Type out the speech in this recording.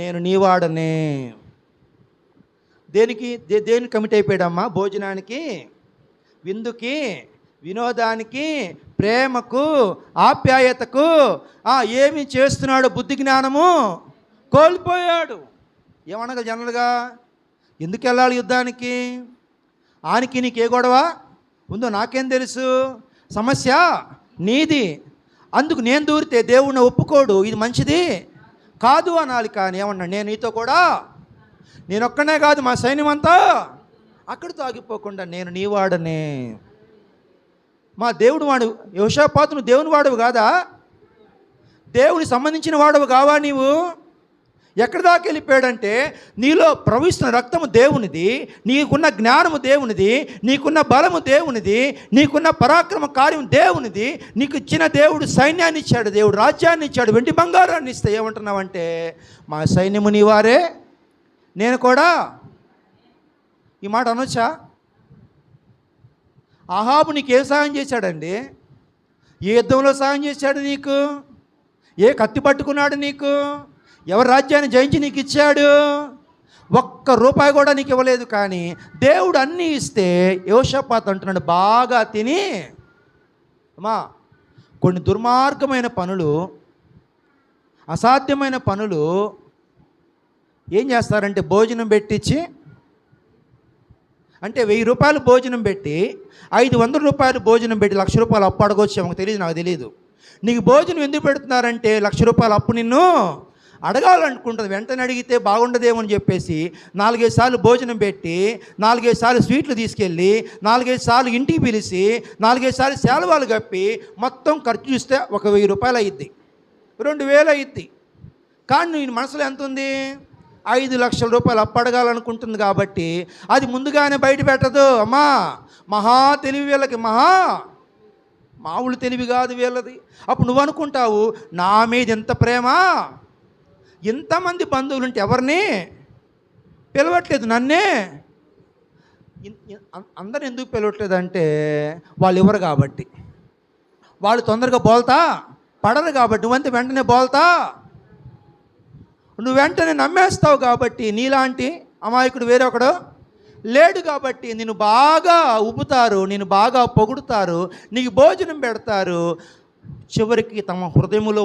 నేను నీవాడనే. దేనికి దేనికి కమిట్ అయిపోయాడమ్మా? భోజనానికి, విందుకి, వినోదానికి, ప్రేమకు, ఆప్యాయతకు. ఏమి చేస్తున్నాడు? బుద్ధి జ్ఞానము కోల్పోయాడు. ఏమనగా జనరల్గా ఎందుకు వెళ్ళాలి యుద్ధానికి? ఆనికి నీకు ఏ గొడవ ఉందో నాకేం తెలుసు, సమస్య నీది. అందుకు నేను దూరితే దేవుడిని ఒప్పుకోడు, ఇది మంచిది కాదు అనాలి. కానీ ఏమన్నా, నేను నీతో కూడా, నేను ఒక్కనే కాదు మా సైన్యం అంతా, అక్కడితో ఆగిపోకుండా నేను నీవాడనే. మా దేవుడు వాడు యెహోషాపాతు, నువ్వు దేవుని వాడవు కాదా? దేవుని సంబంధించిన వాడవు కావా నీవు? ఎక్కడి దాకా వెళ్ళిపోయాడంటే, నీలో ప్రవహిస్తున్న రక్తము దేవునిది, నీకున్న జ్ఞానము దేవునిది, నీకున్న బలము దేవునిది, నీకున్న పరాక్రమ కార్యం దేవునిది. నీకు ఇచ్చిన దేవుడు సైన్యాన్ని ఇచ్చాడు, దేవుడు రాజ్యాన్ని ఇచ్చాడు, వెండి బంగారాన్ని ఇస్తే ఏమంటున్నావంటే, మా సైన్యము నీవారే, నేను కూడా. ఈ మాట అనొచ్చా? అహాబు నీకేం సహాయం చేశాడండి? ఏ యుద్ధంలో సహాయం చేశాడు నీకు? ఏ కత్తి పట్టుకున్నాడు నీకు? ఎవరి రాజ్యాన్ని జయించి నీకు ఇచ్చాడు? ఒక్క రూపాయి కూడా నీకు ఇవ్వలేదు. కానీ దేవుడు అన్నీ ఇస్తే యెహోషాపాతు అంటున్నాడు, బాగా తిని అమ్మా కొన్ని దుర్మార్గమైన పనులు, అసాధ్యమైన పనులు ఏం చేస్తారంటే, భోజనం పెట్టించి, అంటే 1000 రూపాయలు భోజనం పెట్టి 500 రూపాయలు భోజనం పెట్టి 1,00,000 రూపాయలు అప్పు అడగొచ్చు, నాకు తెలియదు. నీకు భోజనం ఎందుకు పెడుతున్నారంటే 1,00,000 రూపాయలు అప్పు నిన్ను అడగాలనుకుంటుంది. వెంటనే అడిగితే బాగుండదేమో అని చెప్పేసి 4-5 సార్లు భోజనం పెట్టి, 4-5 సార్లు స్వీట్లు తీసుకెళ్ళి, 4-5 సార్లు ఇంటికి పిలిచి, 4-5 సార్లు శాలువాలు కప్పి, మొత్తం ఖర్చు చూస్తే 1,000 రూపాయలు అయ్యిద్ది, 2,000 అయ్యిద్ది. కానీ నేను మనసులో ఎంత ఉంది? 5,00,000 రూపాయలు అప్పు అడగాలనుకుంటుంది. కాబట్టి అది ముందుగానే బయట పెట్టదు. అమ్మా మహా తెలివి వీళ్ళకి, మామూలు తెలివి కాదు వీళ్ళది. అప్పుడు నువ్వు అనుకుంటావు, నా మీద ఎంత ప్రేమ, ఇంతమంది బంధువులు ఉంటే ఎవరిని పిలవట్లేదు, నన్నే. అందరు ఎందుకు పిలవట్లేదు అంటే, వాళ్ళు ఎవరు కాబట్టి, వాళ్ళు తొందరగా బోల్తా పడరు కాబట్టి, నువ్వంతే వెంటనే బోల్తా, నువ్వు వెంటనే నమ్మేస్తావు కాబట్టి, నీలాంటి అమాయకుడు వేరే ఒకడు లేడు కాబట్టి నిన్ను బాగా ఉప్పుతారు, నేను బాగా పొగుడుతారు, నీకు భోజనం పెడతారు. చివరికి తమ హృదయములో